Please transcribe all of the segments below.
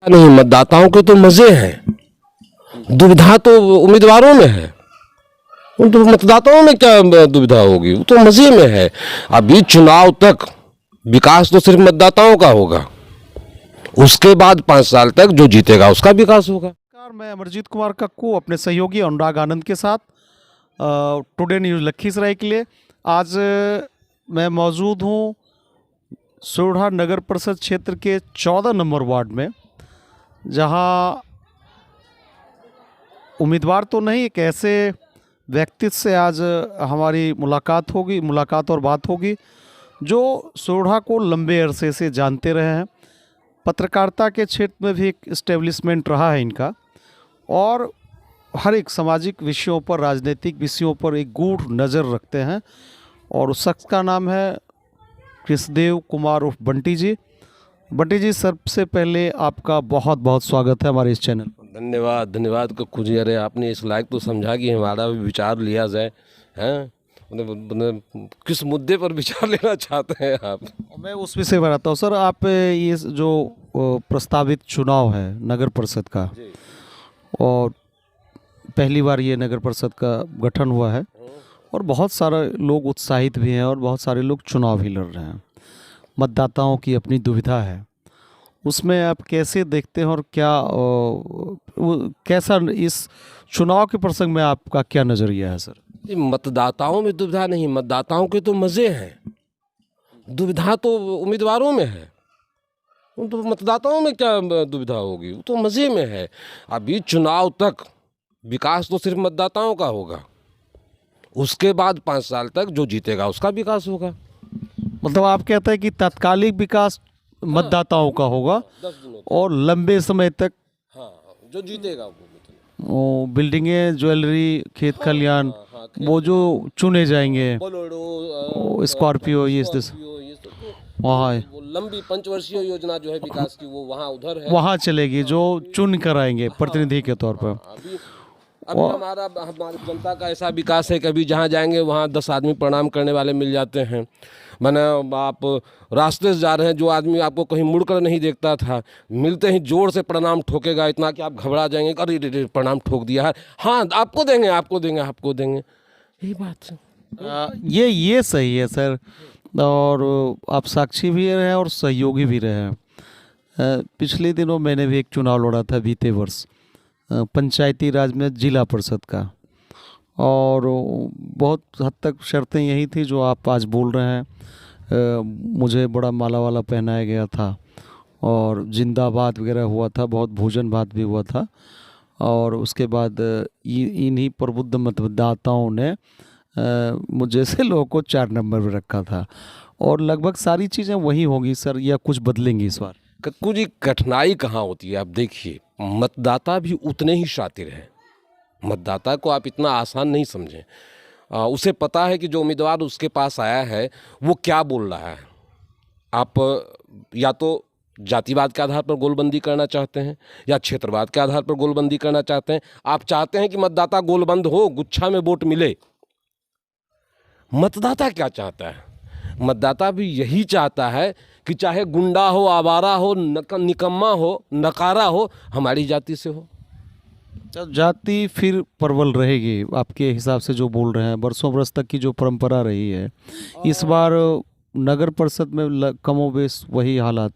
नहीं, मतदाताओं के तो मजे हैं, दुविधा तो उम्मीदवारों में है। उन तो मतदाताओं में क्या दुविधा होगी, वो तो मजे में है। अभी चुनाव तक विकास तो सिर्फ मतदाताओं का होगा, उसके बाद 5 साल तक जो जीतेगा उसका विकास होगा। नमस्कार, मैं अमरजीत कुमार कक्कू अपने सहयोगी अनुराग आनंद के साथ टुडे न्यूज़ लखीसराय के लिए आज मैं मौजूद हूँ सोढ़ा नगर परिषद क्षेत्र के 14 नंबर वार्ड में, जहाँ उम्मीदवार तो नहीं, एक ऐसे व्यक्तित्व से आज हमारी मुलाकात और बात होगी जो सोढ़ा को लंबे अरसे से जानते रहे हैं। पत्रकारिता के क्षेत्र में भी एक इस्टेब्लिशमेंट रहा है इनका, और हर एक सामाजिक विषयों पर, राजनीतिक विषयों पर एक गूढ़ नज़र रखते हैं। और उस शख्स का नाम है कृष्णदेव कुमार उर्फ बंटी जी। बंटी जी, सबसे पहले आपका बहुत बहुत स्वागत है हमारे इस चैनल पर। धन्यवाद धन्यवाद कक्कू जी। अरे आपने इस लायक तो समझा कि हमारा भी विचार लिया जाए, हैं किस मुद्दे पर विचार लेना चाहते हैं आप? मैं उस विषय में रहता हूँ सर। आप ये जो प्रस्तावित चुनाव है नगर परिषद का, और पहली बार ये नगर परिषद का गठन हुआ है और बहुत सारे लोग उत्साहित भी हैं और बहुत सारे लोग चुनाव भी लड़ रहे हैं। मतदाताओं की अपनी दुविधा है, उसमें आप कैसे देखते हैं और क्या कैसा इस चुनाव के प्रसंग में आपका क्या नज़रिया है सर? मतदाताओं में दुविधा नहीं, मतदाताओं के तो मजे हैं, दुविधा तो उम्मीदवारों में है। उन तो मतदाताओं में क्या दुविधा होगी, वो तो मजे में है। अभी चुनाव तक विकास तो सिर्फ मतदाताओं का होगा, उसके बाद 5 साल तक जो जीतेगा उसका विकास होगा। मतलब आप कहते हैं कि तात्कालिक विकास मतदाताओं का होगा 10 दिनों और लंबे समय तक हाँ, जो जीतेगा वो वो बिल्डिंगें, ज्वेलरी, खेत खलियान, वो जो चुने जाएंगे, बोलेरो, स्कॉर्पियो, ये वहाँ वो लंबी पंचवर्षीय योजना जो है विकास की, वो वहाँ उधर है, वहाँ चलेगी, जो चुन कर आएंगे प्रतिनिधि के तौर पर। अभी अभी हमारी जनता का ऐसा विकास है कि अभी जहाँ जाएंगे वहाँ 10 आदमी प्रणाम करने वाले मिल जाते हैं। माने आप रास्ते से जा रहे हैं, जो आदमी आपको कहीं मुड़कर नहीं देखता था, मिलते ही जोर से प्रणाम ठोकेगा, इतना कि आप घबरा जाएंगे, अरे रे प्रणाम ठोक दिया है, हाँ आपको देंगे आपको देंगे आपको देंगे, यही बात है। ये सही है सर, और आप साक्षी भी रहे हैं और सहयोगी भी रहे हैं। पिछले दिनों मैंने भी एक चुनाव लड़ा था बीते वर्ष, पंचायती राज में जिला परिषद का, और बहुत हद तक शर्तें यही थी जो आप आज बोल रहे हैं। मुझे बड़ा माला वाला पहनाया गया था और जिंदाबाद वगैरह हुआ था, बहुत भोजन भात भी हुआ था, और उसके बाद इन्हीं प्रबुद्ध मतदाताओं ने मुझे से लोगों को 4 नंबर पर रखा था। और लगभग सारी चीज़ें वही होंगी सर, या कुछ बदलेंगी इस बार? कक्कू जी, कठिनाई कहाँ होती है, आप देखिए मतदाता भी उतने ही शातिर हैं। मतदाता को आप इतना आसान नहीं समझें। उसे पता है कि जो उम्मीदवार उसके पास आया है वो क्या बोल रहा है। आप या तो जातिवाद के आधार पर गोलबंदी करना चाहते हैं या क्षेत्रवाद के आधार पर गोलबंदी करना चाहते हैं। आप चाहते हैं कि मतदाता गोलबंद हो, गुच्छा में वोट मिले। मतदाता क्या चाहता है? मतदाता भी यही चाहता है कि चाहे गुंडा हो, आवारा हो, निकम्मा हो, नकारा हो, हमारी जाति से हो। जाति फिर प्रबल रहेगी आपके हिसाब से, जो बोल रहे हैं बरसों बरस तक की जो परंपरा रही है, इस बार नगर परिषद में कमोबेश वही हालात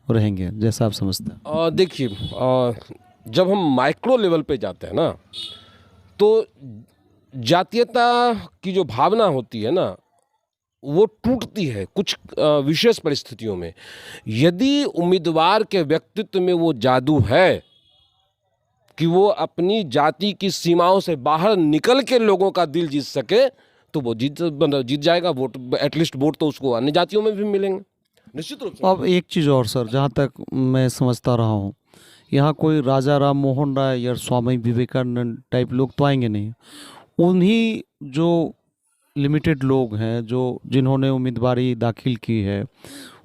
रहेंगे जैसा आप समझते हैं? देखिए, जब हम माइक्रो लेवल पे जाते हैं ना, तो जातीयता की जो भावना होती है ना, वो टूटती है कुछ विशेष परिस्थितियों में। यदि उम्मीदवार के व्यक्तित्व में वो जादू है कि वो अपनी जाति की सीमाओं से बाहर निकल के लोगों का दिल जीत सके, तो वो जीत जाएगा। वोट, एटलीस्ट वोट तो उसको अन्य जातियों में भी मिलेंगे निश्चित रूप से। अब एक चीज़ और सर, जहाँ तक मैं समझता रहा हूँ, यहाँ कोई राजा राम मोहन राय या स्वामी विवेकानंद टाइप लोग तो आएंगे नहीं। उन्हीं जो लिमिटेड लोग हैं जो जिन्होंने उम्मीदवारी दाखिल की है,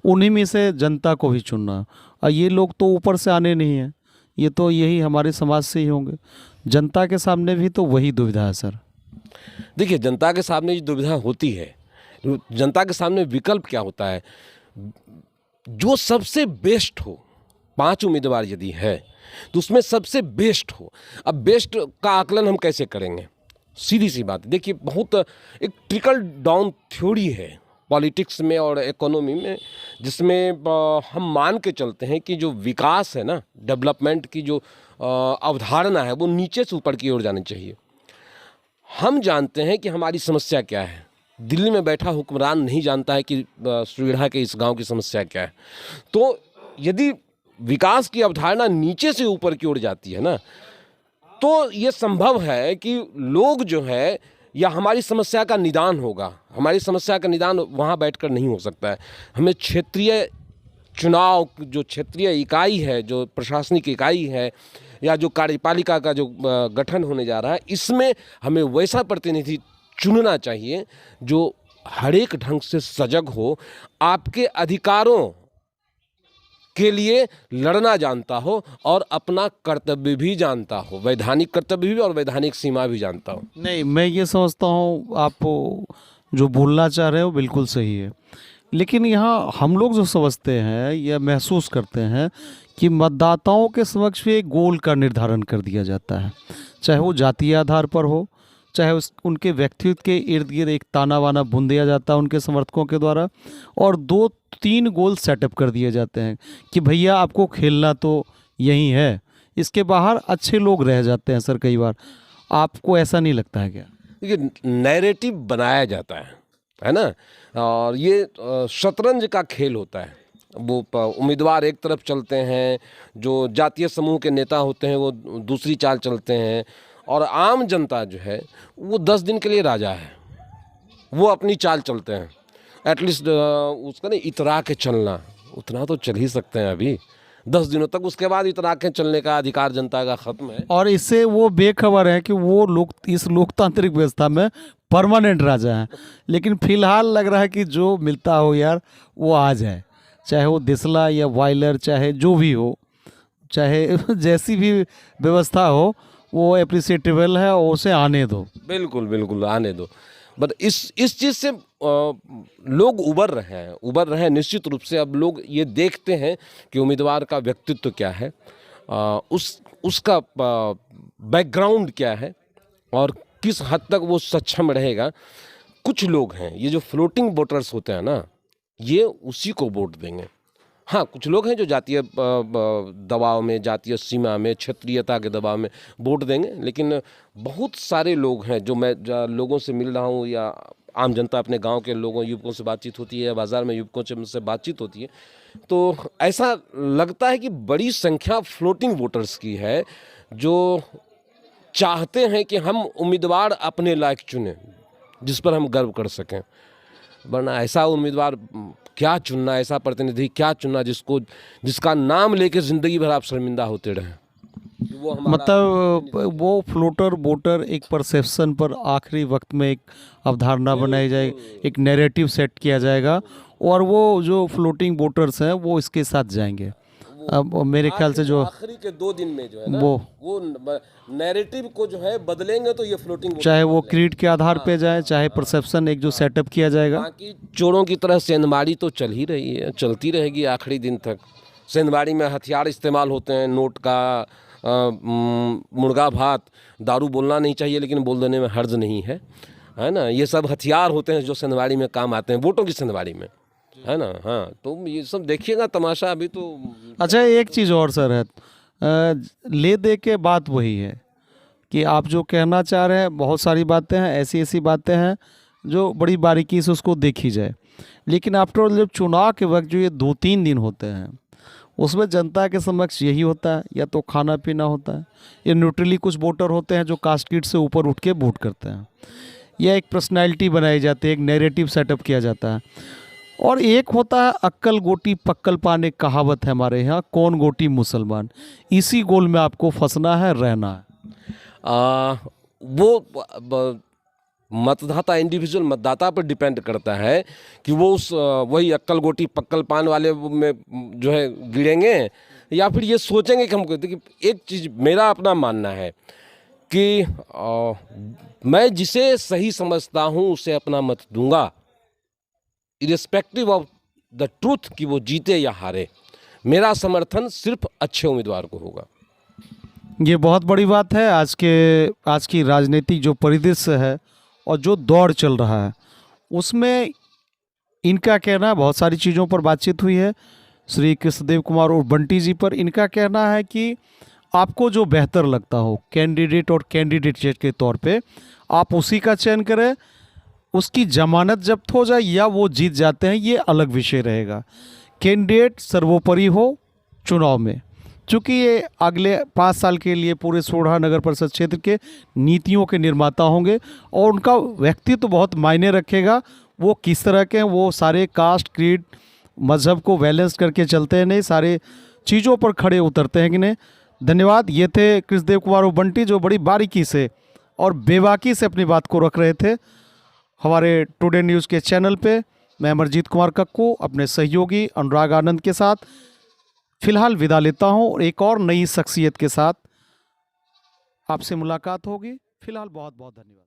उन्हीं में से जनता को भी चुनना। और ये लोग तो ऊपर से आने नहीं हैं, ये तो यही हमारे समाज से ही होंगे। जनता के सामने भी तो वही दुविधा है सर। देखिए, जनता के सामने ये दुविधा होती है। जनता के सामने विकल्प क्या होता है? जो सबसे बेस्ट हो, 5 उम्मीदवार यदि है तो उसमें सबसे बेस्ट हो। अब बेस्ट का आकलन हम कैसे करेंगे? सीधी सी बात, देखिए बहुत एक ट्रिकल डाउन थ्योरी है पॉलिटिक्स में और इकोनॉमी में, जिसमें हम मान के चलते हैं कि जो विकास है ना, डेवलपमेंट की जो अवधारणा है वो नीचे से ऊपर की ओर जानी चाहिए। हम जानते हैं कि हमारी समस्या क्या है। दिल्ली में बैठा हुक्मरान नहीं जानता है कि सुरीढ़ा के इस गांव की समस्या क्या है। तो यदि विकास की अवधारणा नीचे से ऊपर की ओर जाती है ना, तो ये संभव है कि लोग जो है, या हमारी समस्या का निदान होगा। हमारी समस्या का निदान वहाँ बैठकर नहीं हो सकता है। हमें क्षेत्रीय चुनाव, जो क्षेत्रीय इकाई है, जो प्रशासनिक इकाई है, या जो कार्यपालिका का जो गठन होने जा रहा है, इसमें हमें वैसा प्रतिनिधि चुनना चाहिए जो हर एक ढंग से सजग हो, आपके अधिकारों के लिए लड़ना जानता हो और अपना कर्तव्य भी जानता हो, वैधानिक कर्तव्य भी और वैधानिक सीमा भी जानता हो। नहीं, मैं ये समझता हूँ आप जो बोलना चाह रहे हो बिल्कुल सही है, लेकिन यहाँ हम लोग जो समझते हैं या महसूस करते हैं कि मतदाताओं के समक्ष भी एक गोल का निर्धारण कर दिया जाता है, चाहे वो जातीय आधार पर हो, चाहे उनके व्यक्तित्व के इर्द गिर्द एक ताना बाना बुन दिया जाता है उनके समर्थकों के द्वारा, और 2-3 गोल सेटअप कर दिए जाते हैं कि भैया आपको खेलना तो यही है, इसके बाहर अच्छे लोग रह जाते हैं। सर कई बार आपको ऐसा नहीं लगता है क्या? देखिए, नैरेटिव बनाया जाता है ना, और ये शतरंज का खेल होता है। वो उम्मीदवार एक तरफ चलते हैं, जो जातीय समूह के नेता होते हैं वो दूसरी चाल चलते हैं, और आम जनता जो है वो 10 दिन के लिए राजा है, वो अपनी चाल चलते हैं। एटलीस्ट उसका नहीं इतरा के चलना, उतना तो चल ही सकते हैं अभी 10 दिनों तक, उसके बाद इतरा के चलने का अधिकार जनता का खत्म है। और इससे वो बेखबर है कि वो लोग इस लोकतांत्रिक व्यवस्था में परमानेंट राजा हैं, लेकिन फिलहाल लग रहा है कि जो मिलता हो यार वो आ जाए, चाहे वो देसला या वायलर, चाहे जो भी हो, चाहे जैसी भी व्यवस्था हो, वो एप्रिसिएटेबल है और उसे आने दो। बिल्कुल बिल्कुल आने दो। बट इस चीज़ से लोग उबर रहे हैं निश्चित रूप से। अब लोग ये देखते हैं कि उम्मीदवार का व्यक्तित्व क्या है, उसका बैकग्राउंड क्या है और किस हद तक वो सक्षम रहेगा। कुछ लोग हैं, ये जो फ्लोटिंग वोटर्स होते हैं ना, ये उसी को वोट देंगे। हाँ, कुछ लोग हैं जो जातीय दबाव में, जातीय सीमा में, क्षेत्रीयता के दबाव में वोट देंगे, लेकिन बहुत सारे लोग हैं जो मैं लोगों से मिल रहा हूँ, या आम जनता अपने गांव के लोगों, युवकों से बातचीत होती है, या बाज़ार में युवकों से बातचीत होती है, तो ऐसा लगता है कि बड़ी संख्या फ्लोटिंग वोटर्स की है, जो चाहते हैं कि हम उम्मीदवार अपने लायक चुनें जिस पर हम गर्व कर सकें। वरना ऐसा उम्मीदवार क्या चुनना, ऐसा प्रतिनिधि क्या चुनना जिसका नाम लेके ज़िंदगी भर आप शर्मिंदा होते रहें। वो मतलब वो फ्लोटर वोटर एक परसेप्शन पर आखिरी वक्त में एक अवधारणा बनाई जाएगी, एक नैरेटिव सेट किया जाएगा, और वो जो फ्लोटिंग वोटर्स हैं वो इसके साथ जाएंगे। अब मेरे ख्याल से जो आखिरी के 2 दिन में जो है ना, वो नैरेटिव को जो है बदलेंगे, तो ये फ्लोटिंग चाहे वो क्रीड के आधार पे जाए, चाहे परसेप्शन एक जो सेटअप किया जाएगा। बाकी चोरों की तरह सेंधमारी तो चल ही रही है, चलती रहेगी आखिरी दिन तक। सेंधमारी में हथियार इस्तेमाल होते हैं, नोट का, मुर्गा भात, दारू बोलना नहीं चाहिए लेकिन बोल देने में हर्ज नहीं है ना। ये सब हथियार होते हैं जो सेंधमारी में काम आते हैं, वोटों की सेंधमारी में, है ना। हाँ, तो ये सब देखिएगा तमाशा अभी तो। अच्छा, एक चीज़ और सर है, ले दे के बात वही है कि आप जो कहना चाह रहे हैं, बहुत सारी बातें हैं, ऐसी बातें हैं जो बड़ी बारीकी से उसको देखी जाए, लेकिन आफ्टर ऑल जब चुनाव के वक्त जो ये 2-3 दिन होते हैं, उसमें जनता के समक्ष यही होता है, या तो खाना पीना होता है, या न्यूट्रली कुछ वोटर होते हैं जो कास्ट किट से ऊपर उठ के वोट करते हैं, या एक पर्सनैलिटी बनाई जाती है, एक नैरेटिव सेटअप किया जाता है, और एक होता है अक्कल गोटी पक्कल पान, एक कहावत है हमारे यहाँ, कौन गोटी मुसलमान। इसी गोल में आपको फंसना है, रहना है। वो मतदाता, इंडिविजुअल मतदाता पर डिपेंड करता है कि वो वही अक्कल गोटी पक्कल पान वाले में जो है गिरेंगे, या फिर ये सोचेंगे कि हमको। देखिए, एक चीज़ मेरा अपना मानना है कि मैं जिसे सही समझता हूँ उसे अपना मत दूंगा, इरेस्पेक्टिव ऑफ द ट्रूथ, कि वो जीते या हारे। मेरा समर्थन सिर्फ अच्छे उम्मीदवार को होगा। ये बहुत बड़ी बात है। आज की राजनीतिक जो परिदृश्य है और जो दौर चल रहा है उसमें इनका कहना, बहुत सारी चीज़ों पर बातचीत हुई है श्री कृष्णदेव कुमार और बंटी जी पर। इनका कहना है कि आपको जो बेहतर लगता हो कैंडिडेट और कैंडिडेट के तौर पे आप उसी का चयन करें। उसकी जमानत जब्त हो जाए या वो जीत जाते हैं ये अलग विषय रहेगा। कैंडिडेट सर्वोपरि हो चुनाव में, चूँकि ये अगले 5 साल के लिए पूरे सोढ़ा नगर परिषद क्षेत्र के नीतियों के निर्माता होंगे और उनका व्यक्तित्व बहुत मायने रखेगा। वो किस तरह के हैं, वो सारे कास्ट क्रीड मज़हब को बैलेंस करके चलते हैं, नहीं सारे चीज़ों पर खड़े उतरते हैं कि नहीं। धन्यवाद। ये थे कृष्णदेव कुमार और बंटी जो बड़ी बारीकी से और बेबाकी से अपनी बात को रख रहे थे हमारे टुडे न्यूज़ के चैनल पे। मैं अमरजीत कुमार कक्कू अपने सहयोगी अनुराग आनंद के साथ फ़िलहाल विदा लेता हूँ। एक और नई शख्सियत के साथ आपसे मुलाकात होगी। फ़िलहाल बहुत बहुत धन्यवाद।